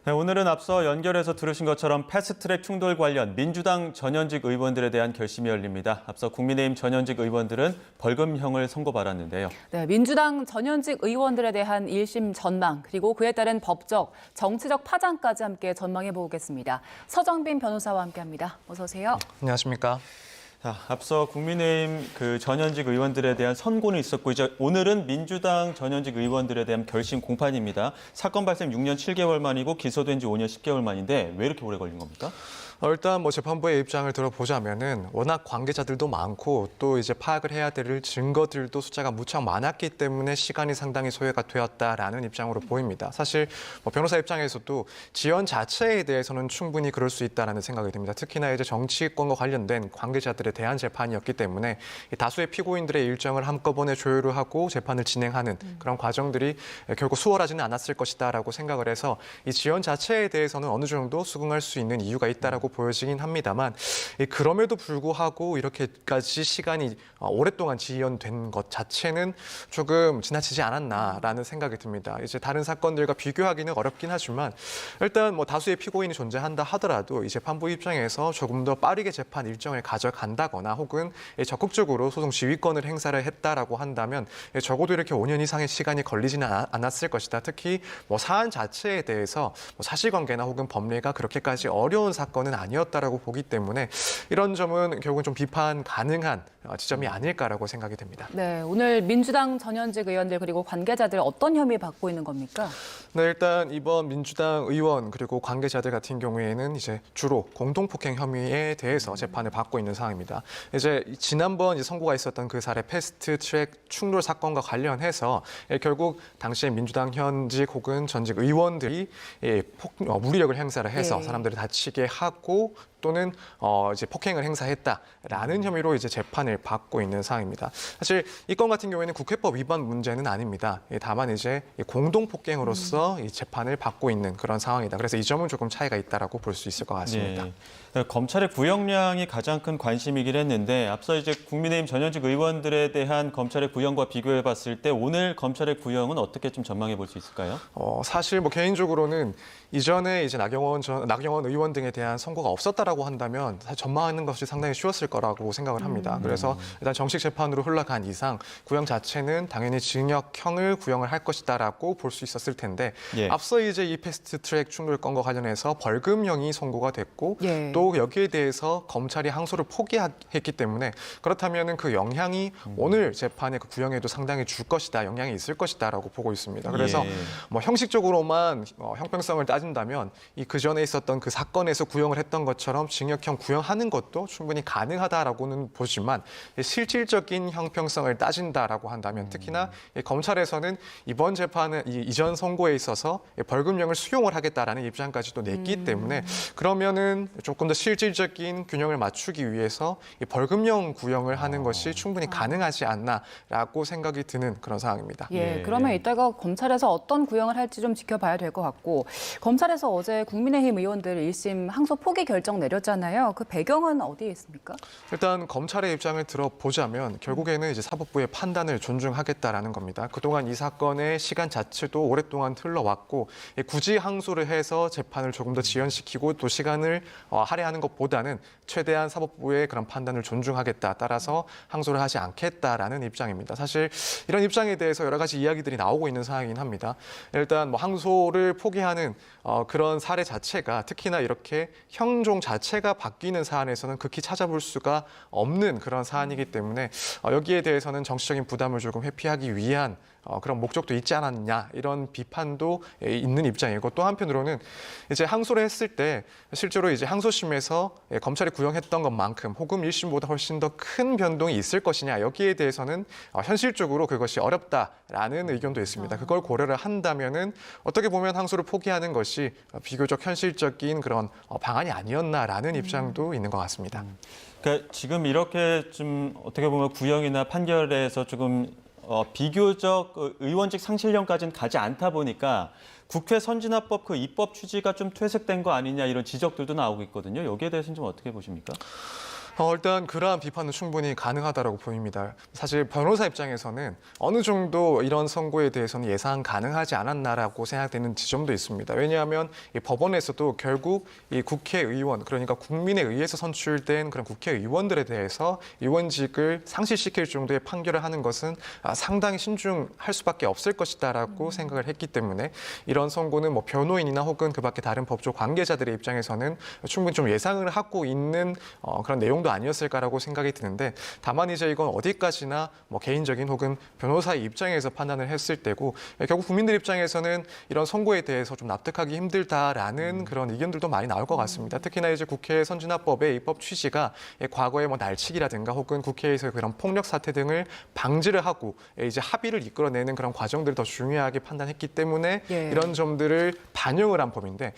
네, 오늘은 앞서 연결해서 들으신 것처럼 패스트트랙 충돌 관련 민주당 전현직 의원들에 대한 결심이 열립니다. 앞서 국민의힘 전현직 의원들은 벌금형을 선고받았는데요. 네, 민주당 전현직 의원들에 대한 1심 전망, 그리고 그에 따른 법적, 정치적 파장까지 함께 전망해 보겠습니다. 서정빈 변호사와 함께합니다. 어서 오세요. 안녕하십니까. 자, 앞서 국민의힘 전현직 의원들에 대한 선고는 있었고 이제 오늘은 민주당 전현직 의원들에 대한 결심 공판입니다. 사건 발생 6년 7개월 만이고 기소된 지 5년 10개월 만인데 왜 이렇게 오래 걸린 겁니까? 일단 재판부의 입장을 들어보자면은 워낙 관계자들도 많고 또 이제 파악을 해야 될 증거들도 숫자가 무척 많았기 때문에 시간이 상당히 소요가 되었다라는 입장으로 보입니다. 사실 변호사 입장에서도 지연 자체에 대해서는 충분히 그럴 수 있다라는 생각이 듭니다. 특히나 이제 정치권과 관련된 관계자들에 대한 재판이었기 때문에 다수의 피고인들의 일정을 한꺼번에 조율을 하고 재판을 진행하는 그런 과정들이 결국 수월하지는 않았을 것이다라고 생각을 해서 이 지연 자체에 대해서는 어느 정도 수긍할 수 있는 이유가 있다라고 보여지긴 합니다만 그럼에도 불구하고 이렇게까지 시간이 오랫동안 지연된 것 자체는 조금 지나치지 않았나라는 생각이 듭니다. 이제 다른 사건들과 비교하기는 어렵긴 하지만 일단 다수의 피고인이 존재한다 하더라도 이 재판부 입장에서 조금 더 빠르게 재판 일정을 가져간다거나 혹은 적극적으로 소송 지휘권을 행사를 했다라고 한다면 적어도 이렇게 5년 이상의 시간이 걸리지는 않았을 것이다. 특히 사안 자체에 대해서 사실관계나 혹은 법리가 그렇게까지 어려운 사건은 아니었다라고 보기 때문에 이런 점은 결국은 좀 비판 가능한 지점이 아닐까라고 생각이 됩니다. 네, 오늘 민주당 전현직 의원들 그리고 관계자들 어떤 혐의 받고 있는 겁니까? 네, 일단 이번 민주당 의원 그리고 관계자들 같은 경우에는 이제 주로 공동폭행 혐의에 대해서 재판을 받고 있는 상황입니다. 이제 지난번 선고가 있었던 그 사례 패스트트랙 충돌 사건과 관련해서 결국 당시에 민주당 현직 혹은 전직 의원들이 무리력을 행사를 해서 사람들을 다치게 하고 또는 이제 폭행을 행사했다라는 혐의로 이제 재판을 받고 있는 상황입니다. 사실 이 건 같은 경우에는 국회법 위반 문제는 아닙니다. 다만 이제 공동 폭행으로서 이 재판을 받고 있는 그런 상황이다. 그래서 이 점은 조금 차이가 있다라고 볼 수 있을 것 같습니다. 네. 검찰의 구형량이 가장 큰 관심이긴 했는데 앞서 이제 국민의힘 전현직 의원들에 대한 검찰의 구형과 비교해 봤을 때 오늘 검찰의 구형은 어떻게 좀 전망해 볼 수 있을까요? 사실 개인적으로는 이전에 이제 나경원 의원 등에 대한 선고가 없었다라고 한다면 사실 전망하는 것이 상당히 쉬웠을 거라고 생각을 합니다. 그래서 일단 정식 재판으로 흘러간 이상 구형 자체는 당연히 징역형을 구형을 할 것이다라고 볼 수 있었을 텐데 앞서 이제 이 패스트트랙 충돌 건과 관련해서 벌금형이 선고가 됐고 또 여기에 대해서 검찰이 항소를 포기했기 때문에 그렇다면은 그 영향이 오늘 재판의 그 구형에도 상당히 줄 것이다, 영향이 있을 것이다라고 보고 있습니다. 그래서 형식적으로만 형평성을 따진다면 이 그전에 있었던 그 사건에서 구형을 했던 것처럼 징역형 구형하는 것도 충분히 가능하다라고는 보지만 실질적인 형평성을 따진다라고 한다면 특히나 검찰에서는 이번 재판은 이전 선고에 있어서 벌금형을 수용을 하겠다라는 입장까지도 냈기 때문에 그러면은 조금 더 실질적인 균형을 맞추기 위해서 이 벌금형 구형을 하는 것이 충분히 가능하지 않나라고 생각이 드는 그런 상황입니다. 그러면 이따가 검찰에서 어떤 구형을 할지 좀 지켜봐야 될 것 같고 검찰에서 어제 국민의힘 의원들 1심 항소 포기 결정 내렸잖아요. 그 배경은 어디에 있습니까? 일단 검찰의 입장을 들어보자면 결국에는 이제 사법부의 판단을 존중하겠다라는 겁니다. 그동안 이 사건의 시간 자체도 오랫동안 흘러왔고 굳이 항소를 해서 재판을 조금 더 지연시키고 또 시간을 할애하는 것보다는 최대한 사법부의 그런 판단을 존중하겠다. 따라서 항소를 하지 않겠다라는 입장입니다. 사실 이런 입장에 대해서 여러 가지 이야기들이 나오고 있는 상황이긴 합니다. 일단 항소를 포기하는 그런 사례 자체가 특히나 이렇게 형종 자체가 바뀌는 사안에서는 극히 찾아볼 수가 없는 그런 사안이기 때문에 여기에 대해서는 정치적인 부담을 조금 회피하기 위한 그런 목적도 있지 않았냐 이런 비판도 있는 입장이고 또 한편으로는 이제 항소를 했을 때 실제로 이제 항소심에서 검찰이 구형했던 것만큼 혹은 1심보다 훨씬 더 큰 변동이 있을 것이냐 여기에 대해서는 현실적으로 그것이 어렵다라는 의견도 있습니다. 그걸 고려를 한다면은 어떻게 보면 항소를 포기하는 것이 비교적 현실적인 그런 방안이 아니었나라는 입장도 있는 것 같습니다. 그러니까 지금 이렇게 좀 어떻게 보면 구형이나 판결에서 조금 비교적 의원직 상실령까지는 가지 않다 보니까 국회 선진화법 그 입법 취지가 좀 퇴색된 거 아니냐 이런 지적들도 나오고 있거든요. 여기에 대해서는 좀 어떻게 보십니까? 일단 그러한 비판은 충분히 가능하다고 보입니다. 사실 변호사 입장에서는 어느 정도 이런 선고에 대해서는 예상 가능하지 않았나라고 생각되는 지점도 있습니다. 왜냐하면 이 법원에서도 결국 이 국회의원, 그러니까 국민에 의해서 선출된 그런 국회의원들에 대해서 의원직을 상실시킬 정도의 판결을 하는 것은 상당히 신중할 수밖에 없을 것이다라고 생각을 했기 때문에 이런 선고는 뭐 변호인이나 혹은 그 밖에 다른 법조 관계자들의 입장에서는 충분히 좀 예상을 하고 있는 그런 내용도 아니었을까라고 생각이 드는데, 다만 이제 이건 어디까지나 뭐 개인적인 혹은 변호사의 입장에서 판단을 했을 때고, 결국 국민들 입장에서는 이런 선고에 대해서 좀 납득하기 힘들다라는 그런 의견들도 많이 나올 것 같습니다. 특히나 이제 국회 선진화법의 입법 취지가 과거의 뭐 날치기라든가 혹은 국회에서 그런 폭력 사태 등을 방지를 하고 이제 합의를 이끌어내는 그런 과정들을 더 중요하게 판단했기 때문에 이런 점들을 반영을 한 법인데,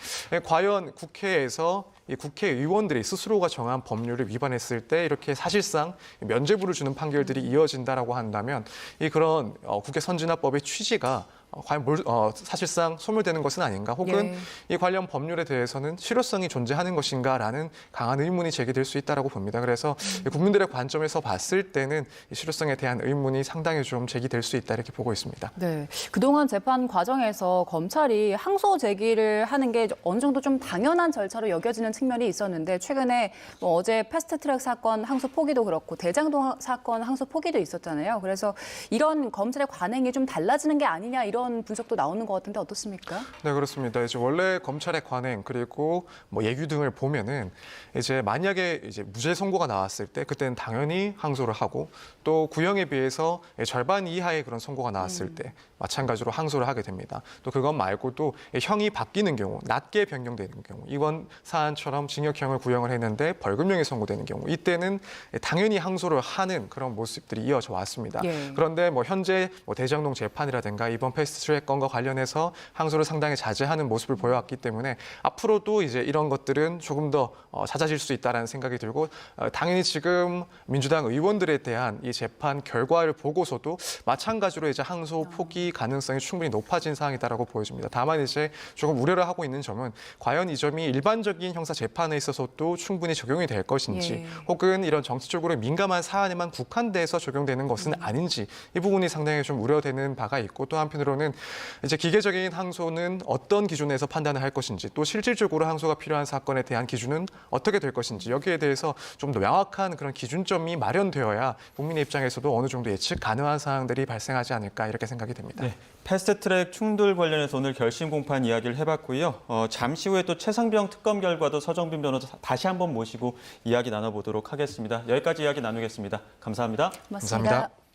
과연 국회에서 이 국회의원들이 스스로가 정한 법률을 위반했을 때 이렇게 사실상 면죄부를 주는 판결들이 이어진다라고 한다면 이 그런 국회 선진화법의 취지가 과연 사실상 소멸되는 것은 아닌가, 혹은 이 관련 법률에 대해서는 실효성이 존재하는 것인가라는 강한 의문이 제기될 수 있다고 봅니다. 그래서 국민들의 관점에서 봤을 때는 이 실효성에 대한 의문이 상당히 좀 제기될 수 있다 이렇게 보고 있습니다. 네, 그동안 재판 과정에서 검찰이 항소 제기를 하는 게 어느 정도 좀 당연한 절차로 여겨지는 측면이 있었는데, 최근에 뭐 어제 패스트트랙 사건 항소 포기도 그렇고 대장동 사건 항소 포기도 있었잖아요. 그래서 이런 검찰의 관행이 좀 달라지는 게 아니냐, 이런 분석도 나오는 것 같은데 어떻습니까? 네, 그렇습니다. 이제 원래 검찰의 관행 그리고 뭐 예규 등을 보면은 이제 만약에 이제 무죄 선고가 나왔을 때 그때는 당연히 항소를 하고, 또 구형에 비해서 절반 이하의 그런 선고가 나왔을 때 마찬가지로 항소를 하게 됩니다. 또 그것 말고도 형이 바뀌는 경우, 낮게 변경되는 경우, 이번 사안처럼 징역형을 구형을 했는데 벌금형이 선고되는 경우, 이때는 당연히 항소를 하는 그런 모습들이 이어져 왔습니다. 그런데 뭐 현재 뭐 대장동 재판이라든가 이번 패스트트랙 건과 관련해서 항소를 상당히 자제하는 모습을 보여왔기 때문에 앞으로도 이제 이런 것들은 조금 더 잦아질 수 있다라는 생각이 들고, 당연히 지금 민주당 의원들에 대한 이 재판 결과를 보고서도 마찬가지로 이제 항소 포기 가능성이 충분히 높아진 상황이다라고 보여집니다. 다만 이제 조금 우려를 하고 있는 점은 과연 이 점이 일반적인 형사 재판에 있어서도 충분히 적용이 될 것인지, 혹은 이런 정치적으로 민감한 사안에만 국한돼서 적용되는 것은 아닌지, 이 부분이 상당히 좀 우려되는 바가 있고, 또 한편으로는 이제 기계적인 항소는 어떤 기준에서 판단을 할 것인지, 또 실질적으로 항소가 필요한 사건에 대한 기준은 어떻게 될 것인지, 여기에 대해서 좀 더 명확한 그런 기준점이 마련되어야 국민의 입장에서도 어느 정도 예측 가능한 사항들이 발생하지 않을까 이렇게 생각이 됩니다. 네, 패스트트랙 충돌 관련해서 오늘 결심 공판 이야기를 해봤고요. 잠시 후에 또 최상병 특검 결과도 서정빈 변호사 다시 한번 모시고 이야기 나눠보도록 하겠습니다. 여기까지 이야기 나누겠습니다. 감사합니다. 고맙습니다. 감사합니다.